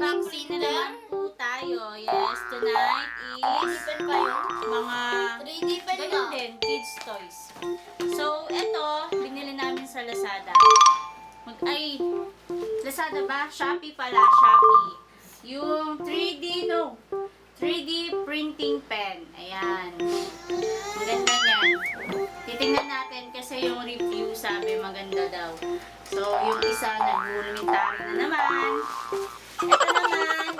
Unboxing na naman po tayo. Yes, tonight is mga 3D pen ganun din, kids toys. So, eto, binili namin sa Lazada. Lazada ba? Shopee pala, Shopee. Yung 3D printing pen. Ayan. Maganda yan. Titingnan natin kasi yung review sabi maganda daw. So, yung isa nag-elementary na naman. Ito naman.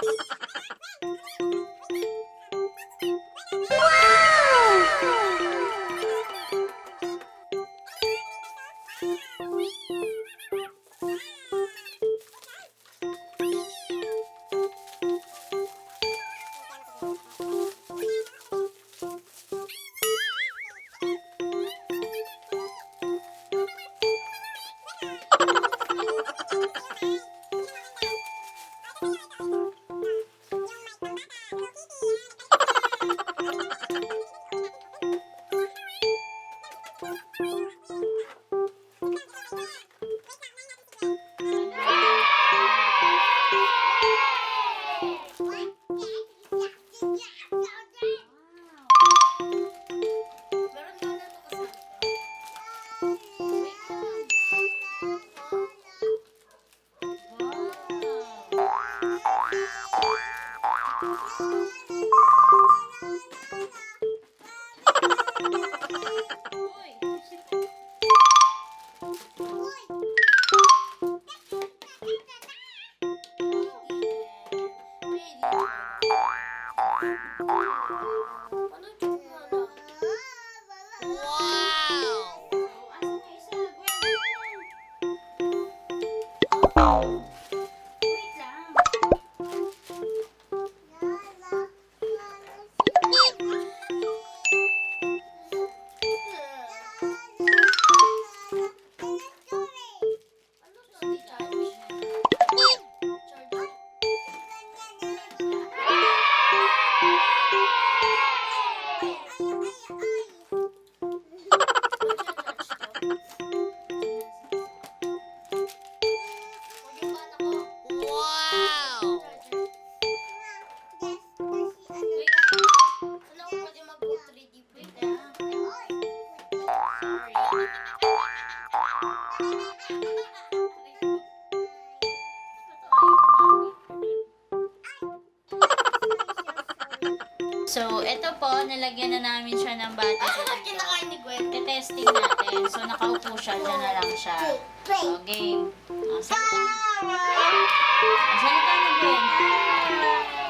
So, ito po, nalagyan na namin siya ng battery. Kinakain ni Gwen. Testing natin. So, nakaupo siya. Diyan na lang siya. O, game. O, salita. O, salita na, Gwen.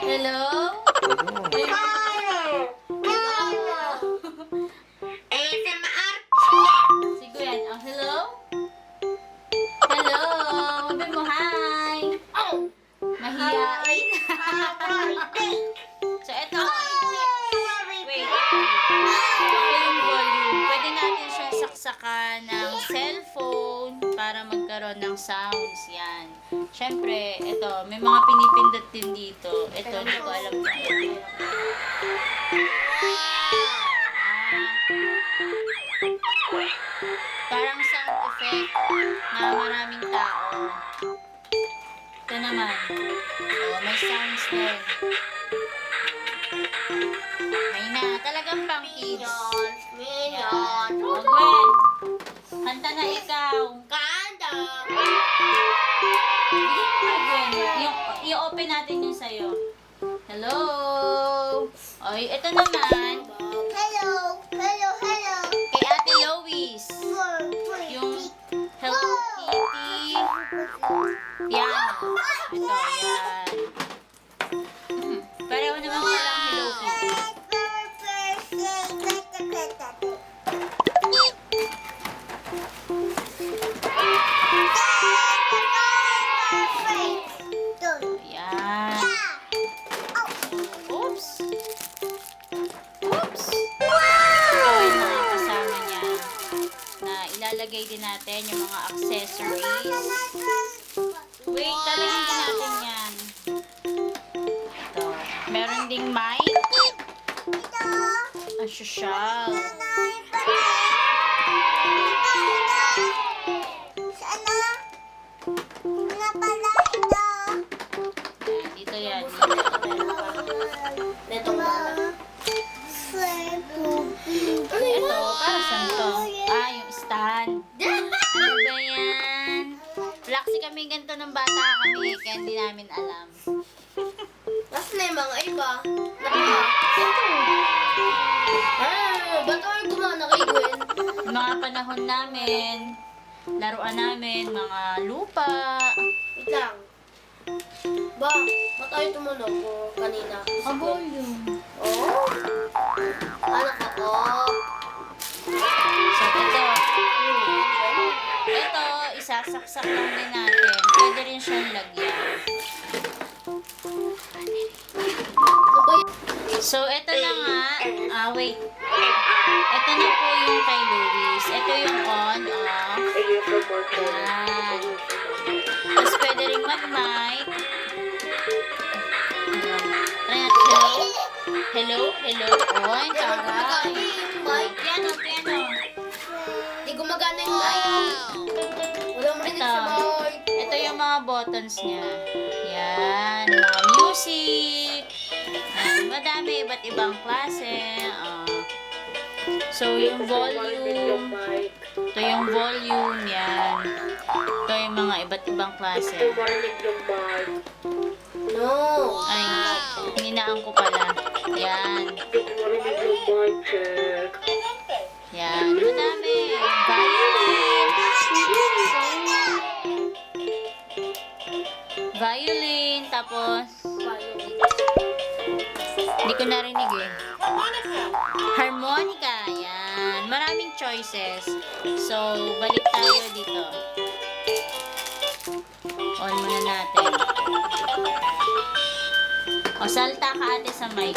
Hello? Si Gwen. O, hello? Hello? Sabi mo, hi. Mahiyain. So, ito. Wait. Yung volume. Pwede natin siya saksakan ng cellphone para magkaroon ng sounds. Yan. Siyempre, ito. May mga pinipindot din dito. Ito, hindi ko alam kung ano. Parang sound effect na maraming tao. Ito naman. Oh, may sounds din. May na. Talagang pang kids. Yan. O, Gwen. Kanta na ikaw. Kanda. Bigyan mo na, Gwen. I-open natin yung sa'yo. Hello? Oy, ito naman. Hello. Kay Ate Louise. Yung Hello Kitty piano. Ito, yan. Pareho naman walang Hello Kitty. Yan. Oops. Ito yung mga kasama niya na ilalagay din natin yung mga accessories. Wait, talagyan din natin yan. Ito. Meron ding mic. Ang social. Yan, dito kaya hindi namin alam. Tapos na yung mga iba. Ba't ako yung kumana kay Gwen? Yung mga panahon namin, laruan namin, mga lupa. Wait lang. Ba, ba't tayo tumunog ko kanina? Aboy yun. Oh? Anak ako. So, ito, isasaksak lang din natin. Pwede rin siyang lagyan. Ano ba yun? So, ito na nga. Wait. Ito na po yung kay Louise. Ito yung on, off. Yan. Tapos pwede rin mag-mic. Try natin. Hello? Hello? Hello? Oy, taray. Mic? Piano, piano. Di gumagana yung mic. Walang marinig sa mic. Ito yung mga buttons niya. Yan. Mga music. Yan. Madami. Iba't ibang klase. So, yung volume. Ito yung volume. Yan. Ito yung mga iba't ibang klase. No. Ay, hininaan ko pala. Yan. Yan. Madami. Violin. Violin. Tapos, hindi ko narinig eh. Harmonica. Yan. Maraming choices. So, balik tayo dito. On muna natin. O, salta ka ate sa mic.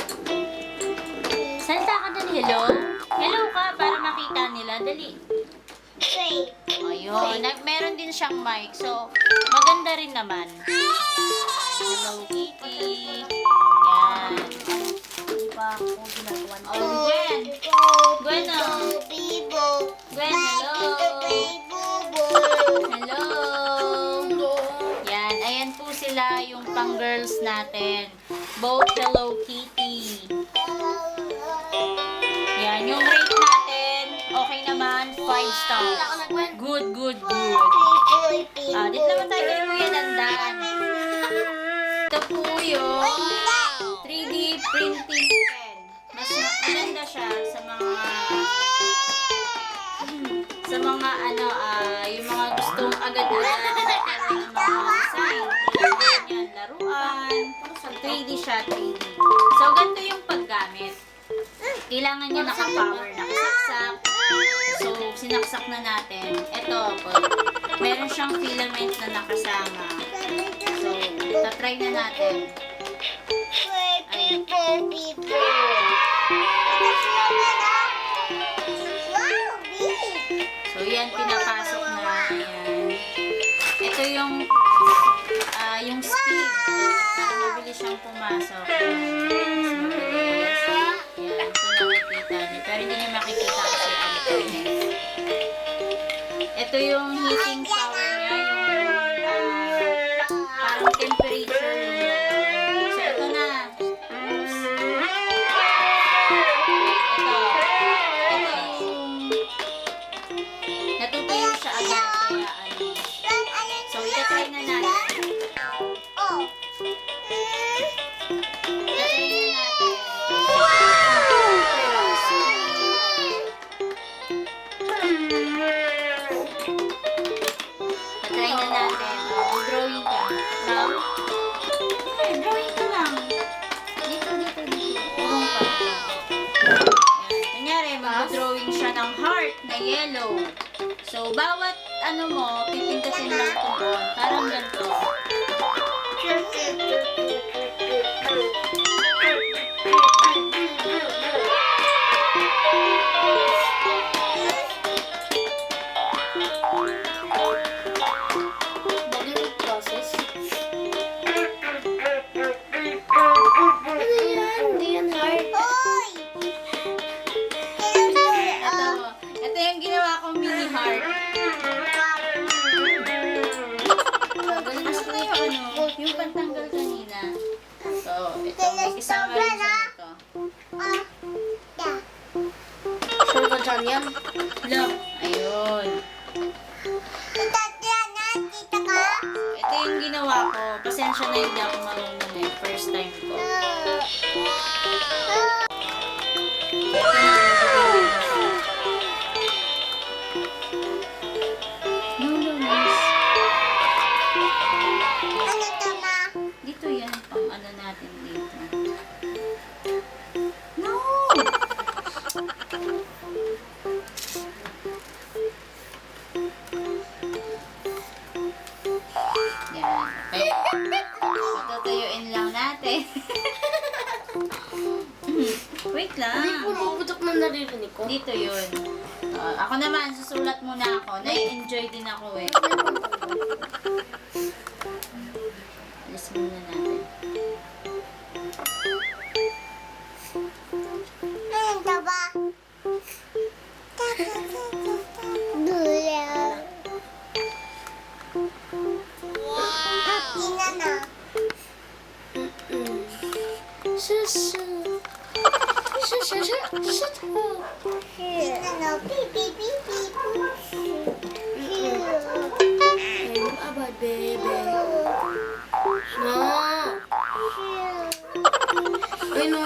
Salta ka dun. Hello? Hello ka para makita nila. Dali. Ayun. Meron din siyang mic. So, maganda rin naman. Hello, Kitty. Yan. Hindi pa ako ginagawa. Oh, Gwen. Gwen, oh. Gwen, hello. Hello. Yan. Ayan po sila yung pang-girls natin. Both Hello Kitty. Yan. Yung rate natin, okay naman. 5 stars. Good, good, good. Dito naman tayo kay Kuya Dandan. Ito po yung 3D printing pen. Mas maganda siya sa mga yung mga gustong agad-agad nagkaroon ng mga design. Tulad yan, laruan. 3D siya, 3D. So, ganito yung paggamit. Kailangan niya naka-power, nakasaksak. So, sinaksak na natin. Ito, meron siyang filament na nakasama. So, tatry na natin. Ay. So, yan, pinapasok na. Ayan. Ito yung speed. Para mabilis siyang pumasok. Mas mabilis. Yan, ito nakikita niyo. Pero hindi niyo makikita kasi ano ito. Ito yung heating power niya. Yung parang temperature. So, ito na. Natutuyo siya agad kaya ano. So, itatry na natin. Itatry na natin. Itatry na natin. Drawing ka. Now, drawing ka lang. Dito. Urong ka. Ayan. Kunyari, mag-drawing siya ng heart na yellow. So, bawat ano mo, pipindutin lang ito on. Parang ganito. Bagay process. Hindi yan hard. Ito yung ginawa kong mini heart. Asan na yung ano? Yung pantanggal kanina. So, ito, may isama rin siya nito. Sure ka dyan yan? Look, ayun. Ito yung ginawa ko. Pasensya na hindi ako marunong eh. First time ko. No, Louise. Ano to, ma? Dito yan. Pang ano natin dito. No! Yan. Okay. Patutuyuin lang natin. Wait lang. Hindi po mabutok na naririnig ko. Dito yun. Ako naman, susulat muna ako. Nai-enjoy din ako eh. Alis muna natin. Ano to ba? Dula. Happy na na. Shushu. Shushu. Shushu. Happy na na. Beep, beep, beep, beep. Ano ba, baby? No. Ay, no.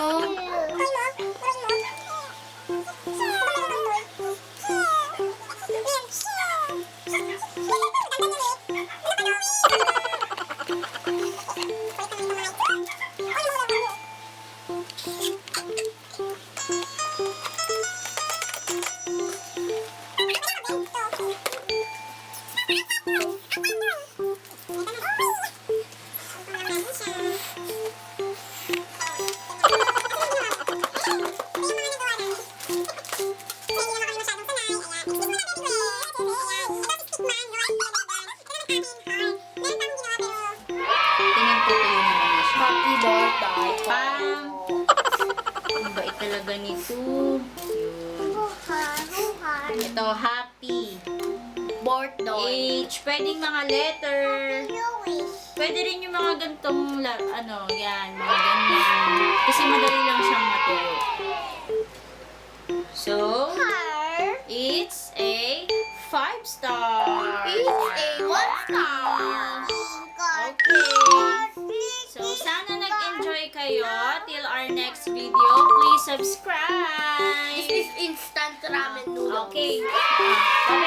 Tingin ko tuyo naman na siya. Happy birthday. Pang! Ang bait talaga nito. Yun. Ito, happy. Birthday. H. Pwedeng mga letter. Pwede rin yung mga gantong, ano, yan, mga ganyan. Kasi madali lang siyang matuyo. So, it's a 5 star. It's a 1 star. Okay. So, sana nag-enjoy kayo. Till our next video, please subscribe. This is instant ramen noodles. Okay. Bye-bye.